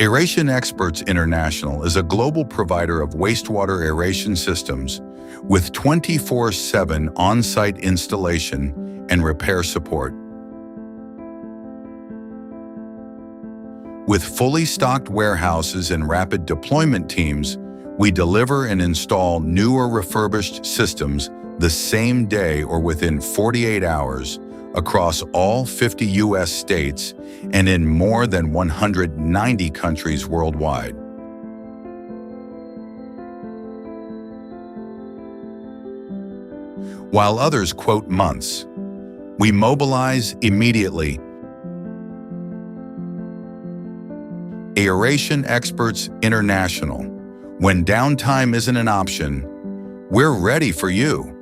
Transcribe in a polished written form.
Aeration Experts International is a global provider of wastewater aeration systems with 24/7 on-site installation and repair support. With fully stocked warehouses and rapid deployment teams, we deliver and install new or refurbished systems the same day or within 48 hours across all 50 U.S. states and in more than 190 countries worldwide. While others quote months, we mobilize immediately. Aeration Experts International. When downtime isn't an option, we're ready for you.